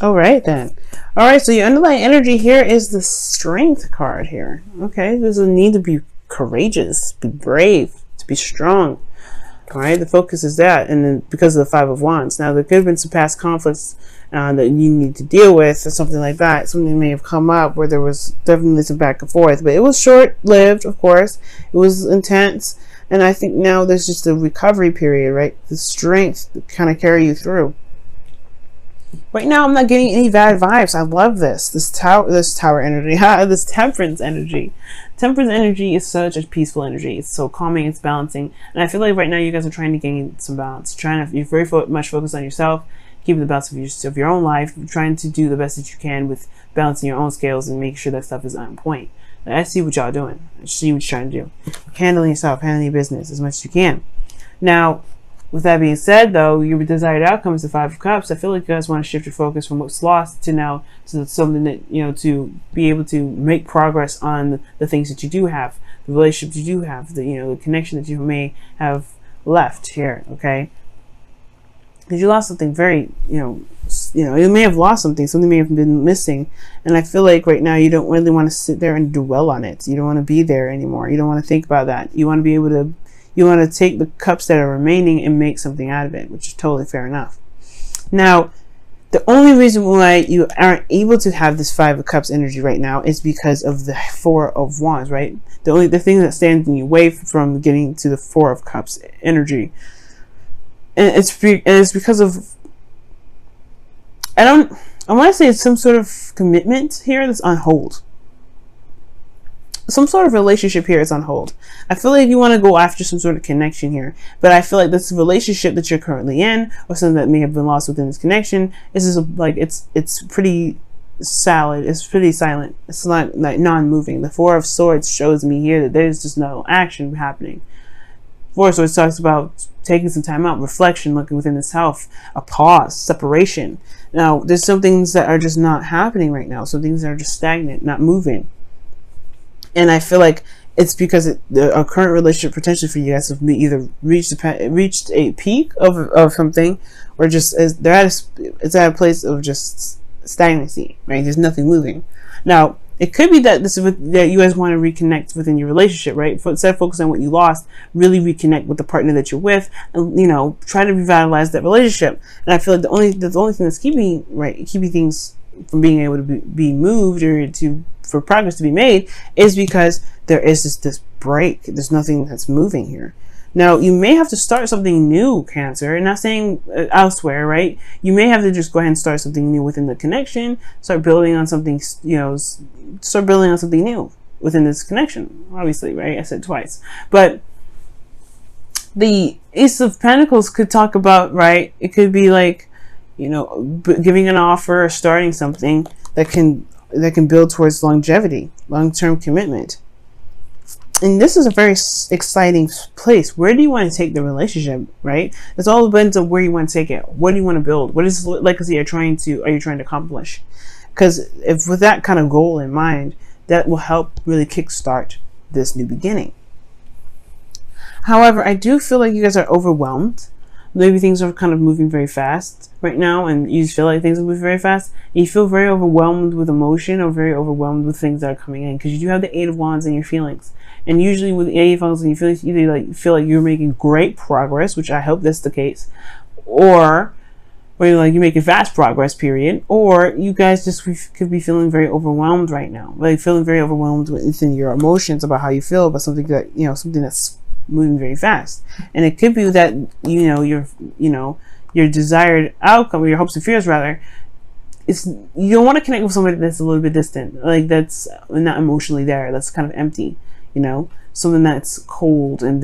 All right then. All right, so your underlying energy here is the Strength card here. Okay, there's a need to be courageous, be brave, to be strong. All right, the focus is that, and then because of the Five of Wands. Now, there could have been some past conflicts that you need to deal with, or something like that. Something may have come up where there was definitely some back and forth, but it was short-lived, of course. It was intense, and I think now there's just a recovery period, right? The strength to kind of carry you through. Right now, I'm not getting any bad vibes. I love this tower energy, this temperance energy. Temperance energy is such a peaceful energy. It's so calming, it's balancing, and I feel like right now you guys are trying to gain some balance. You're very much focused on yourself, keeping the balance of your own life, trying to do the best that you can with balancing your own scales and making sure that stuff is on point. I see what y'all doing. I see what you're trying to do. Handling yourself, handling your business as much as you can. Now, with that being said, though, your desired outcome is the Five of Cups. I feel like you guys want to shift your focus from what's lost to now to something that, to be able to make progress on the things that you do have, the relationships you do have, the connection that you may have left here, okay? Because you lost something very, you may have lost something may have been missing. And I feel like right now you don't really want to sit there and dwell on it. You don't want to be there anymore. You don't want to think about that. You want to be able to You want to take the cups that are remaining and make something out of it, which is totally fair enough. Now, the only reason why you aren't able to have this Five of Cups energy right now is because of the Four of Wands, right? The thing that stands in your way from getting to the Four of Cups energy, and it's because of, I want to say it's some sort of commitment here that's on hold. Some sort of relationship here is on hold. I feel like you want to go after some sort of connection here, but I feel like this relationship that you're currently in, or something that may have been lost within this connection, is just like it's pretty solid. It's pretty silent. It's not like non-moving. The Four of Swords shows me here that there's just no action happening. Four of Swords talks about taking some time out, reflection, looking within the self, a pause, separation. Now, there's some things that are just not happening right now. Some things that are just stagnant, not moving. And I feel like it's because a current relationship potentially for you guys have either reached a peak of something, or just it's at a place of just stagnancy, right? There's nothing moving. Now, it could be that that you guys want to reconnect within your relationship, right? Instead of focusing on what you lost, really reconnect with the partner that you're with, and try to revitalize that relationship. And I feel like the only thing that's keeping things from being able to be moved or for progress to be made is because there is this break. There's nothing that's moving here. Now, you may have to start something new, Cancer. And not saying elsewhere, right? You may have to just go ahead and start something new within the connection. Start building on something, start building on something new within this connection. Obviously, right? I said twice. But the Ace of Pentacles could talk about, right? It could be like, giving an offer or starting something that can build towards longevity, long-term commitment. And this is a very exciting place. Where do you want to take the relationship, right? It's all depends on where you want to take it. What do you want to build? What is legacy are you trying to accomplish? Because if with that kind of goal in mind, that will help really kickstart this new beginning. However, I do feel like you guys are overwhelmed. Maybe things are kind of moving very fast right now, and you just feel like things are moving very fast. And you feel very overwhelmed with emotion, or very overwhelmed with things that are coming in, because you do have the Eight of Wands in your feelings. And usually with the Eight of Wands in your feelings, you feel like you're making great progress, which I hope that's the case, or you're making fast progress, period. Or you guys just could be feeling very overwhelmed right now, like feeling very overwhelmed within your emotions about how you feel about something that something that's moving very fast. And it could be that your desired outcome, or your hopes and fears rather, is you don't want to connect with somebody that's a little bit distant, like that's not emotionally there, that's kind of empty, something that's cold and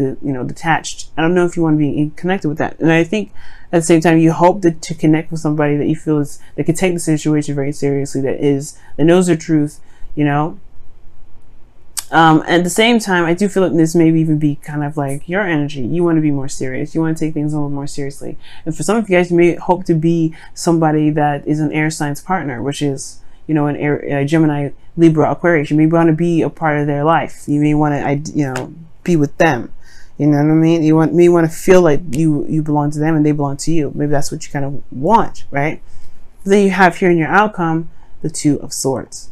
detached. I don't know if you want to be connected with that. And I think at the same time you hope to connect with somebody that you feel that can take the situation very seriously, that knows the truth, at the same time, I do feel like this may even be kind of like your energy. You want to be more serious. You want to take things a little more seriously. And for some of you guys, you may hope to be somebody that is an air signs partner, which is, a Gemini, Libra, Aquarius. You may want to be a part of their life. You may want to, be with them. You know what I mean? You may want to feel like you belong to them and they belong to you. Maybe that's what you kind of want, right? Then you have here in your outcome the Two of Swords.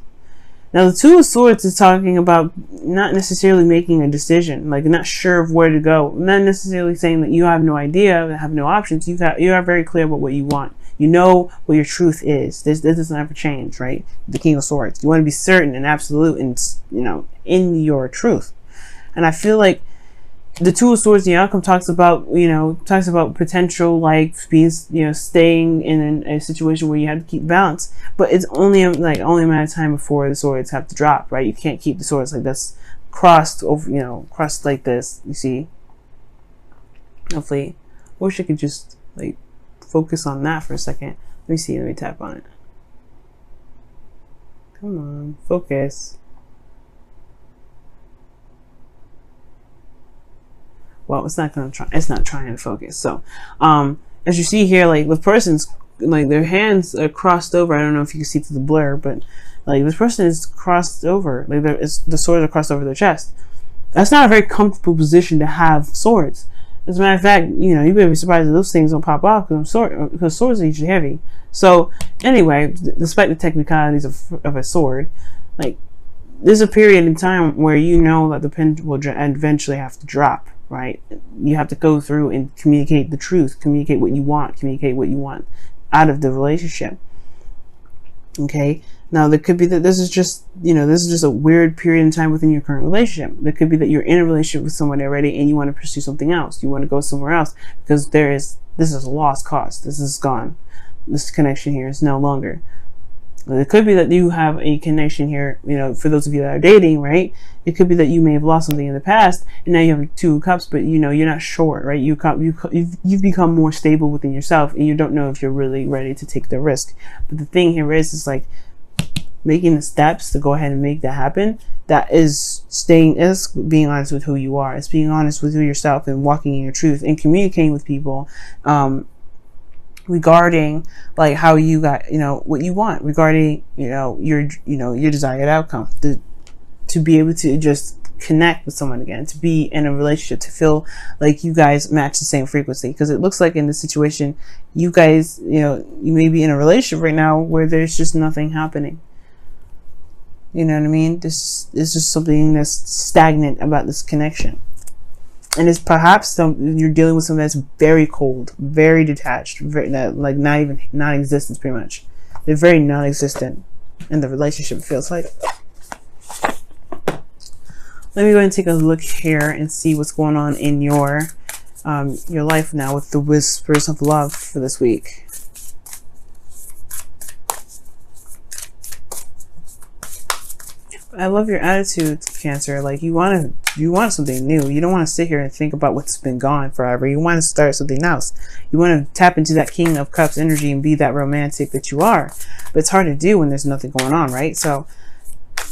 Now the Two of Swords is talking about not necessarily making a decision, like not sure of where to go. Not necessarily saying that you have no idea, have no options. You are very clear about what you want. You know what your truth is. This doesn't ever change, right? The King of Swords. You want to be certain and absolute and, in your truth. And I feel like the Two of Swords, the outcome talks about potential, like being, staying in a situation where you have to keep balance, but it's only a matter of time before the swords have to drop, right? You can't keep the swords like this crossed over, crossed like this. You see? Hopefully, I wish I could just like focus on that for a second. Let me see. Let me tap on it. Come on, focus. Well, it's not trying to focus. So, as you see here, like the person's, like their hands are crossed over. I don't know if you can see through the blur, but like this person is crossed over. Like the swords are crossed over their chest. That's not a very comfortable position to have swords. As a matter of fact, you better be surprised that those things don't pop off because swords are usually heavy. So anyway, despite the technicalities of a sword, like there's a period in time where that the pen will eventually have to drop. Right? You have to go through and communicate the truth, communicate what you want out of the relationship. Okay. Now there could be that this is just a weird period in time within your current relationship. There could be that you're in a relationship with someone already and you want to pursue something else. You want to go somewhere else because this is a lost cause. This is gone. This connection here is no longer. It could be that you have a connection here, for those of you that are dating, right? It could be that you may have lost something in the past and now you have Two of Cups, but you're not sure, right? You've become more stable within yourself and you don't know if you're really ready to take the risk. But the thing here is like making the steps to go ahead and make that happen. That is being honest with who you are. It's being honest with yourself and walking in your truth and communicating with people, regarding like how you got what you want, regarding your desired outcome, to be able to just connect with someone again, to be in a relationship, to feel like you guys match the same frequency. Because it looks like in this situation you guys you may be in a relationship right now where there's just nothing happening. You know what I mean? This is just something that's stagnant about this connection. And it's perhaps you're dealing with something that's very cold, very detached, like non-existent, pretty much. They're very non-existent, and the relationship feels like. Let me go ahead and take a look here and see what's going on in your life now with the whispers of love for this week. I love your attitude, Cancer. Like you want something new. You don't want to sit here and think about what's been gone forever. You want to start something else. You want to tap into that King of Cups energy and be that romantic that you are. But it's hard to do when there's nothing going on, right? So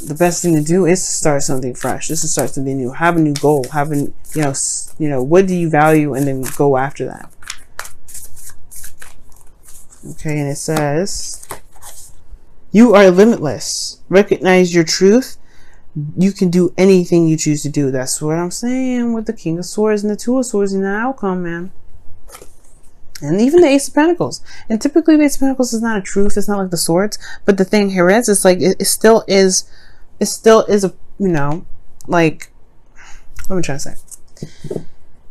the best thing to do is to start something fresh. Just to start something new. Have a new goal. Have what do you value, and then go after that. Okay, and it says, you are limitless. Recognize your truth. You can do anything you choose to do. That's what I'm saying with the King of Swords and the Two of Swords in the outcome, man. And even the Ace of Pentacles. And typically the Ace of Pentacles is not a truth. It's not like the Swords. But the thing here is, it's like, it still is a, like, what am I trying to say?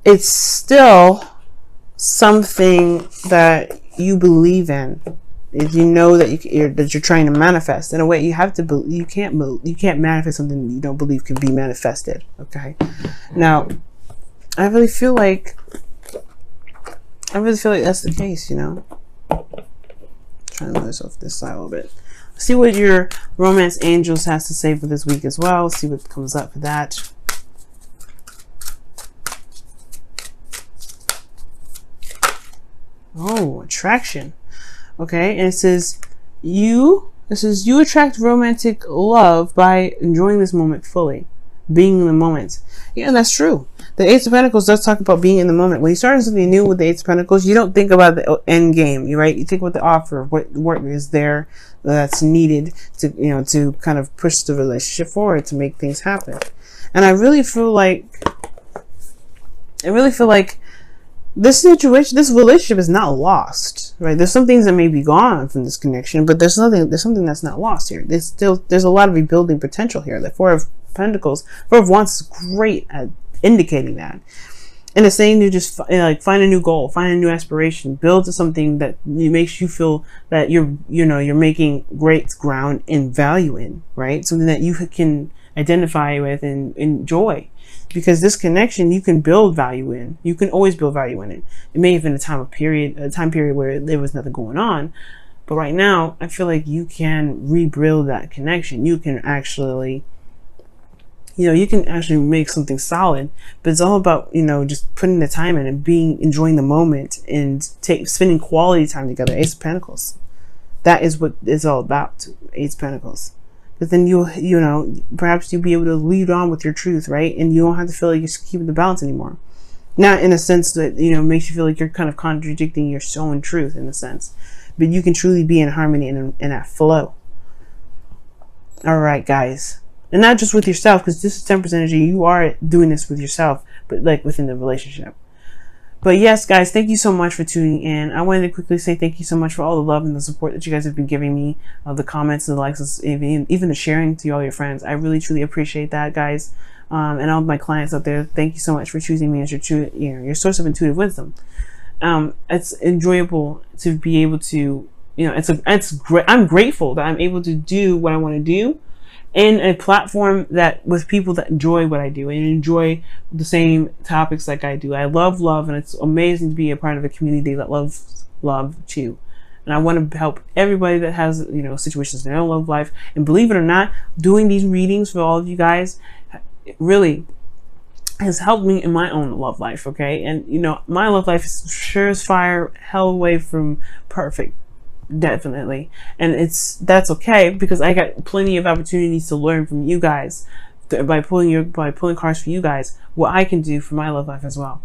It's still something that you believe in. If you know that you're trying to manifest, in a way, you have to. You can't manifest something that you don't believe can be manifested. Okay. Now, I really feel like that's the case. Trying to move this off this side a little bit. See what your romance angels has to say for this week as well. See what comes up for that. Oh, attraction. Okay, and it says you attract romantic love by enjoying this moment fully, being in the moment. Yeah, that's true. The Ace of Pentacles does talk about being in the moment. When you start something new with the Ace of Pentacles, you don't think about the end game, right? You think about the offer, what is there that's needed to to kind of push the relationship forward, to make things happen. And I really feel like this situation, this relationship is not lost, right? There's some things that may be gone from this connection, but there's something that's not lost here. There's a lot of rebuilding potential here. The Four of Pentacles, Four of Wands is great at indicating that. And it's saying to just like find a new goal, find a new aspiration, build to something that makes you feel that you're making great ground and value in, right? Something that you can identify with and enjoy. Because this connection, you can build value in. You can always build value in it. It may have been a time period where there was nothing going on, but right now, I feel like you can rebuild that connection. You can actually, make something solid. But it's all about, just putting the time in and enjoying the moment and spending quality time together. Ace of Pentacles. That is what it's all about. Ace of Pentacles. But then perhaps you'll be able to lead on with your truth, right? And you don't have to feel like you're keeping the balance anymore. Not in a sense that, makes you feel like you're kind of contradicting your own truth in a sense. But you can truly be in harmony and in that flow. All right, guys. And not just with yourself, because this is 10% energy. You are doing this with yourself, but like within the relationship. But yes, guys, thank you so much for tuning in. I wanted to quickly say thank you so much for all the love and the support that you guys have been giving me, the comments and the likes, even the sharing to all your friends. I really, truly appreciate that, guys. And all of my clients out there, thank you so much for choosing me as your source of intuitive wisdom. It's enjoyable to be able to, it's great. I'm grateful that I'm able to do what I want to do in a platform that with people that enjoy what I do and enjoy the same topics like I do. I love love, and it's amazing to be a part of a community that loves love too. And I want to help everybody that has, situations in their own love life. And believe it or not, doing these readings for all of you guys really has helped me in my own love life. Okay. And my love life is sure as fire, hell away from perfect. Definitely. And that's okay, because I got plenty of opportunities to learn from you guys by pulling cards for you guys, what I can do for my love life as well.